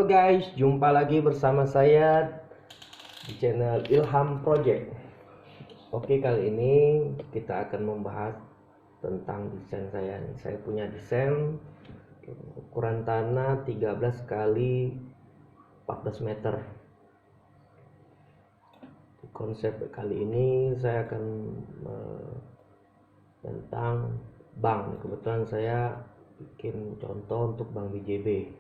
guys, jumpa lagi bersama saya di channel Ilham Project. Oke, kali ini kita akan membahas tentang desain saya. Saya punya desain ukuran tanah 13 kali 14 meter. Konsep kali ini saya akan tentang bank. Kebetulan saya bikin contoh untuk Bank BJB.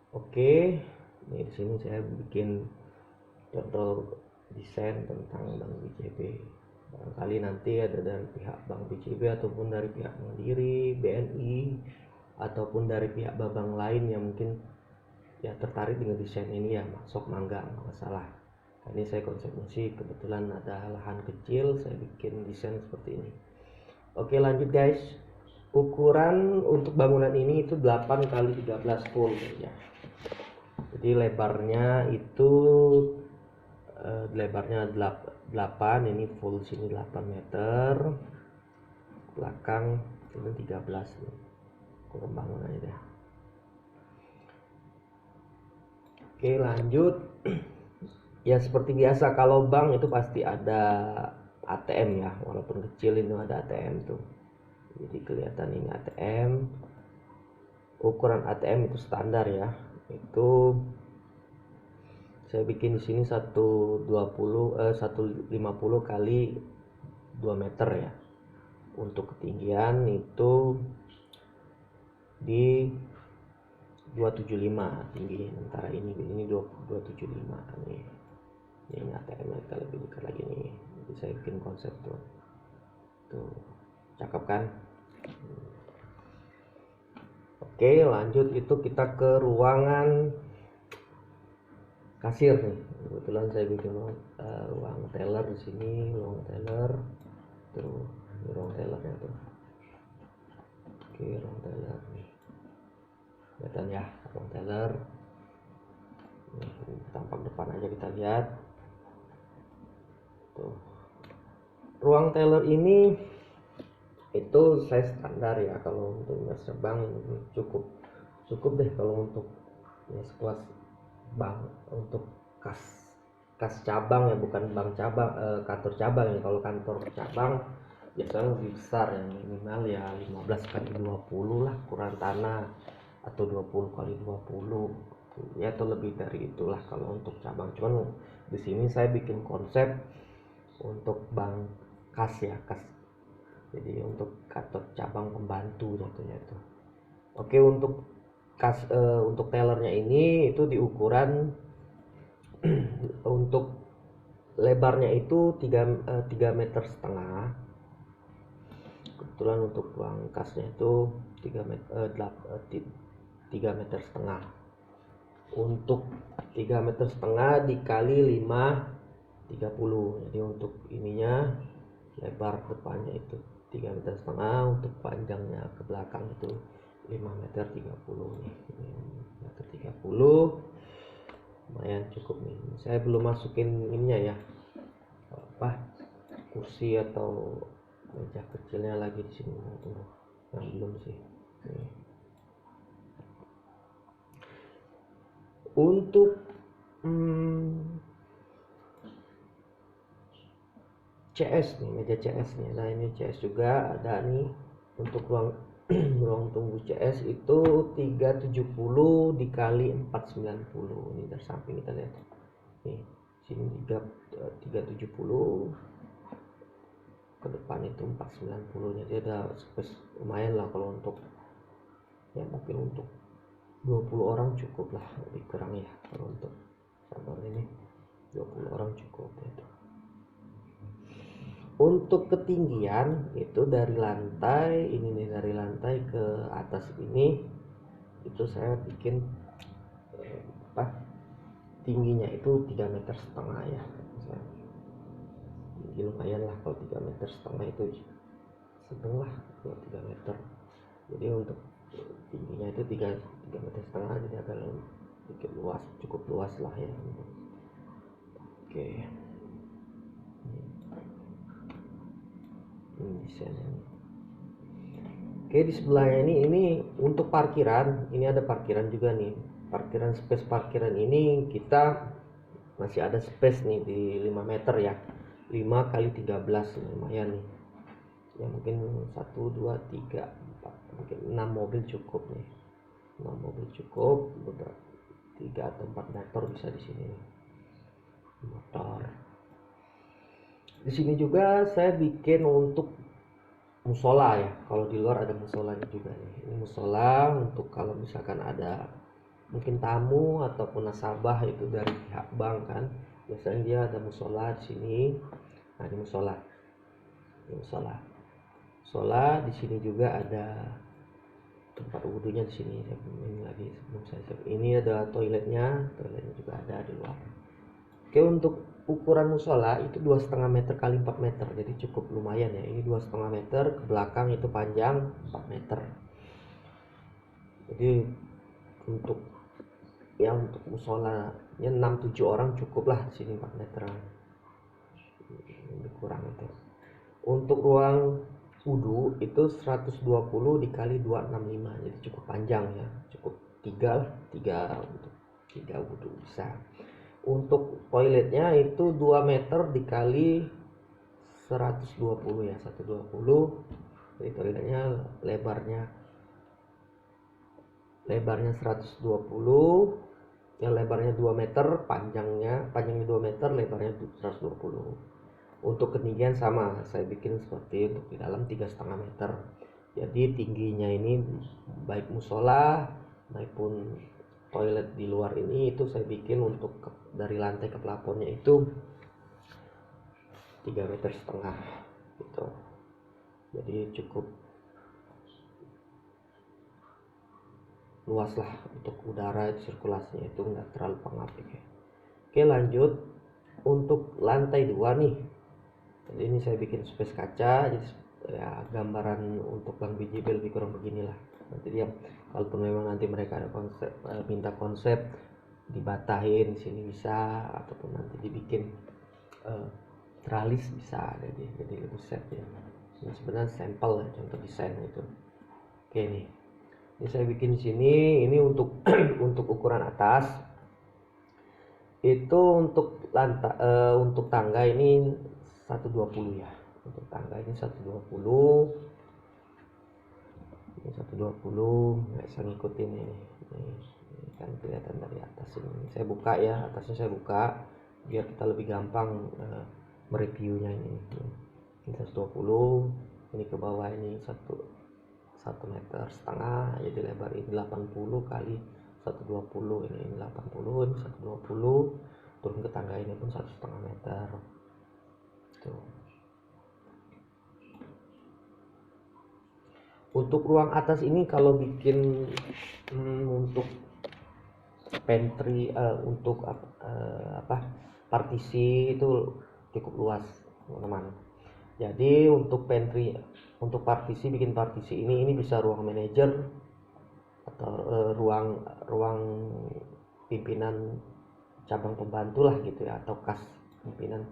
Oke, ini di sini saya bikin contoh desain tentang Bank BJB. Barangkali nanti ada dari pihak Bank BJB ataupun dari pihak Mandiri, BNI, ataupun dari pihak bank lain yang mungkin ya tertarik dengan desain ini, ya masuk mangga, nggak masalah. Ini saya konsepnya sih kebetulan ada lahan kecil, saya bikin desain seperti ini. Oke, lanjut guys. Ukuran untuk bangunan ini itu 8 kali 13 full ya. Jadi lebarnya itu lebarnya 8, ini full sini 8 meter. Belakang ini 13 nih. Kurang bangunannya deh. Oke, lanjut. Ya seperti biasa kalau bank itu pasti ada ATM ya, walaupun kecil ini ada ATM tuh. Jadi kelihatan ini ATM. Ukuran ATM itu standar ya. Itu saya bikin di sini 150 kali 2 meter ya. Untuk ketinggian itu di 275 tinggi, antara ini 275 nih. Ini ATM kita lebih dekat lagi nih. Jadi saya bikin konsep tuh. Cakep kan? Oke, lanjut itu kita ke ruangan kasir nih. Kebetulan saya bikin ruang teller di sini, ruang teller. Tuh, ini ruang tellernya tuh. Oke, ruang teller nih. Kelihatan ya, ruang teller. Nih, tampak depan aja kita lihat. Tuh. Ruang teller ini itu size standar ya, kalau untuk investor bank cukup deh kalau untuk ya sekelas bank, untuk kas cabang ya, bukan bank cabang, kantor cabang ya. Kalau kantor cabang biasanya lebih besar, yang minimal ya 15 kali 20 lah ukuran tanah, atau 20 kali 20 ya, atau lebih dari itulah kalau untuk cabang. Cuman di sini saya bikin konsep untuk bank kas ya, kas. Jadi untuk kantor cabang pembantu jatuhnya itu. Oke, untuk untuk tellernya ini itu di ukuran untuk lebarnya itu 3 meter setengah. Kebetulan untuk ruang kasnya itu 3 meter setengah. Untuk 3 meter setengah dikali 5 30. Jadi untuk ininya lebar depannya itu 3 meter setengah, untuk panjangnya ke belakang itu 5 meter 30 nih. 5 meter 30 lumayan cukup nih. Saya belum masukin ininya ya, apa, kursi atau meja kecilnya lagi di sini. Tunggu, yang belum sih. Nih. Untuk CS nih, meja CS nih. Nah, ini CS juga ada nih. Untuk ruang ruang tunggu CS itu 370 dikali 490. Ini dari samping kita lihat. Nih, sini 370, ke depan itu 490. Jadi ada space lumayan lah kalau untuk ya, mungkin untuk 20 orang cukup lah, lebih kurang ya. Kalau untuk sampel ini 20 orang cukup itu. Untuk ketinggian itu dari lantai ini nih, dari lantai ke atas ini itu saya bikin tingginya itu 3 meter setengah ya. Jadi lumayan lah kalau 3 meter setengah itu sedang lah, 3 meter. Jadi untuk tingginya itu 3 meter setengah, jadi agak sedikit luas, cukup luas lah ya. Oke. Ini desainnya. Oke, di sebelahnya ini untuk parkiran, ini ada parkiran juga nih. parkiran, space parkiran ini kita masih ada space nih di 5 meter ya, 5 kali 13 lumayan nih ya, mungkin 1 2 3 4 mungkin 6 mobil cukup nih, 6 mobil cukup, beberapa 3 atau 4 motor bisa di sini nih. Motor di sini juga saya bikin untuk musola ya, kalau di luar ada musolanya juga nih. Ini musola untuk kalau misalkan ada mungkin tamu ataupun nasabah itu dari pihak bank kan, biasanya dia ada musola di sini. Nah ini musola, musola di sini juga ada tempat wudhunya di sini. Ini lagi sebelum saya ini ada toiletnya juga ada di luar. Oke, untuk ukuran musola itu 2,5 meter kali 4 meter, jadi cukup lumayan ya. Ini 2,5 meter, ke belakang itu panjang 4 meter. Jadi untuk musolanya 6-7 orang cukup lah di sini 4 meter. Lebih kurang itu. Untuk ruang wudhu itu 120 dikali 265, jadi cukup panjang ya, cukup 3 untuk 3 wudhu bisa. Untuk toiletnya itu 2 meter dikali 120 ya, 120. Jadi toiletnya lebarnya 120 ya, lebarnya 2 meter, panjangnya 2 meter, lebarnya 120. Untuk ketinggian sama, saya bikin seperti untuk di dalam 3,5 meter. Jadi tingginya ini baik musola maupun toilet di luar ini itu saya bikin untuk dari lantai ke plafonnya itu 3,5 meter gitu. Jadi cukup luas lah untuk udara sirkulasinya, itu enggak terlalu pengap ya. Oke, lanjut untuk lantai 2 nih. Jadi ini saya bikin space kaca, jadi ya gambaran untuk Bang BJB lebih kurang beginilah. Nanti dia kalaupun memang nanti mereka ada konsep, minta konsep dibatahin di sini bisa, ataupun nanti dibikin tralis bisa, jadi lebih set ya. Ini sebenarnya sampel ya, contoh desain itu. Oke nih, ini saya bikin di sini. Ini untuk untuk ukuran atas itu untuk lantai, untuk tangga ini 120 ya. Untuk tangga ini 120. Ini 120, nggak bisa ngikutin ini kan kelihatan dari atas ini. Saya buka ya, atasnya saya buka biar kita lebih gampang mereviewnya ini. Ini 120, ini ke bawah ini 1,5 meter, jadi lebar ini 80 kali 120, ini 80, ini 120, turun ke tangga ini pun 1,5 meter. Tuh. Untuk ruang atas ini kalau bikin untuk pantry, untuk partisi itu cukup luas teman-teman. Jadi untuk pantry, untuk partisi, bikin partisi ini bisa ruang manajer atau ruang pimpinan cabang pembantu lah gitu ya, atau kas pimpinan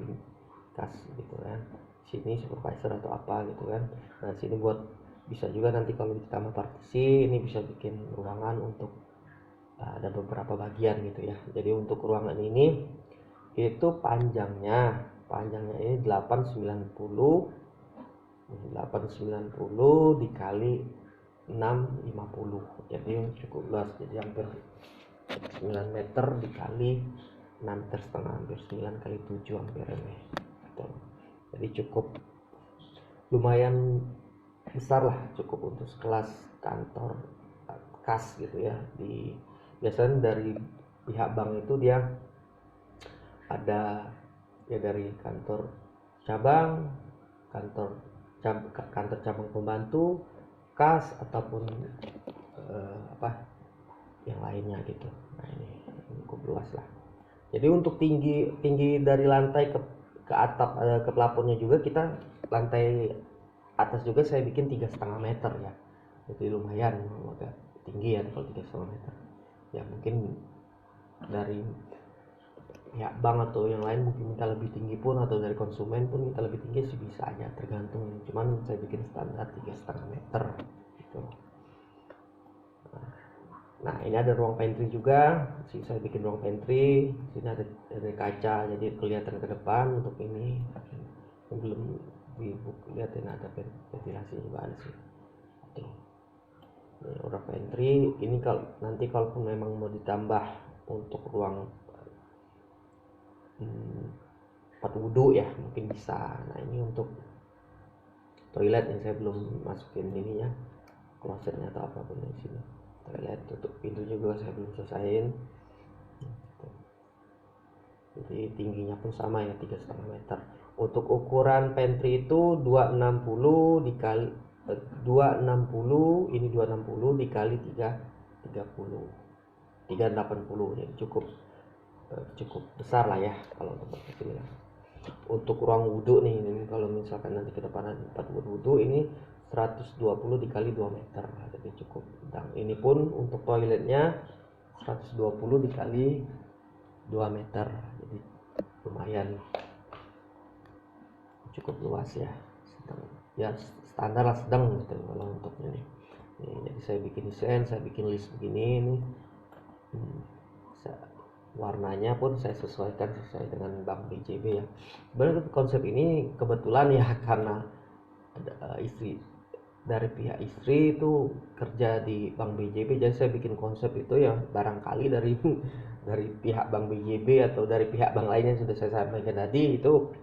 kas gitu kan. Sini supervisor atau apa gitu kan. Nah sini buat bisa juga nanti kalau ditambah partisi ini bisa bikin ruangan untuk ada beberapa bagian gitu ya. Jadi untuk ruangan ini itu panjangnya ini 890 dikali 650, jadi cukup luas, jadi hampir 9 meter dikali 6,5 meter, hampir 9 kali 7 hampir ini gitu. Jadi cukup lumayan besar lah, cukup untuk sekelas kantor kas gitu ya. Biasanya dari pihak bank itu dia ada ya, dari kantor cabang, kantor cabang pembantu, kas ataupun yang lainnya gitu. Nah ini cukup luas lah. Jadi untuk tinggi dari lantai ke atap, ke plafonnya juga, kita lantai atas juga saya bikin 3,5 meter ya. Jadi lumayan agak tinggi ya kalau 3,5 meter. Ya mungkin dari ya bank atau yang lain mungkin minta lebih tinggi pun, atau dari konsumen pun minta lebih tinggi sih bisa aja, tergantung. Cuman saya bikin standar 3,5 meter gitu. Nah, Nah, ini ada ruang pantry juga. Saya bikin ruang pantry. Sini ada kaca, jadi kelihatan ke depan. Untuk ini belum lihatin, ada ventilasi juga ada sih. Oke. Ini ruang pantry. Ini kalau nanti kalaupun memang mau ditambah untuk ruang tempat wudhu ya, mungkin bisa. Nah, ini untuk toilet yang saya belum masukin ininya, klosetnya atau apapun di sini. Toilet, tutup pintu juga saya belum selesaiin. Jadi tingginya pun sama ya, 3,5 meter. Untuk ukuran pantry itu 260 dikali 260, ini 260 dikali 330 380, jadi cukup besar lah ya kalau untuk kecil ya. Untuk ruang wudhu nih, ini kalau misalkan nanti ke depan tempat wudhu ini 120 dikali 2 meter, jadi cukup. Dan ini pun untuk toiletnya 120 dikali 2 meter, jadi lumayan cukup luas ya, sedang ya, standar lah, sedang gitu kalau untuk ini. Jadi saya bikin desain, saya bikin list begini nih. Warnanya pun saya sesuaikan sesuai dengan Bank BJB ya. Sebenarnya konsep ini kebetulan ya karena istri, dari pihak istri itu kerja di Bank BJB, jadi saya bikin konsep itu ya barangkali dari dari pihak Bank BJB atau dari pihak bank lainnya yang sudah saya sampaikan tadi itu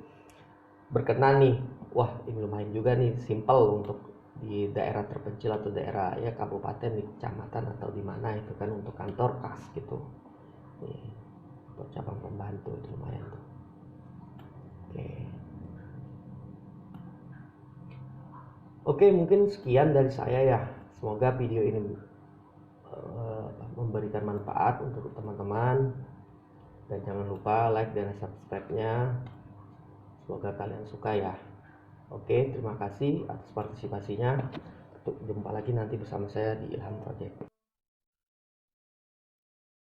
berkenan nih. Wah, ini lumayan juga nih, simple untuk di daerah terpencil atau daerah ya kabupaten, di kecamatan atau di mana itu kan, untuk kantor kas gitu. Nih, untuk cabang pembantu itu lumayan tuh. Oke, mungkin sekian dari saya ya. Semoga video ini memberikan manfaat untuk teman-teman, dan jangan lupa like dan subscribe-nya. Semoga kalian suka ya. Oke, terima kasih atas partisipasinya. Jumpa lagi nanti bersama saya di Ilham Project.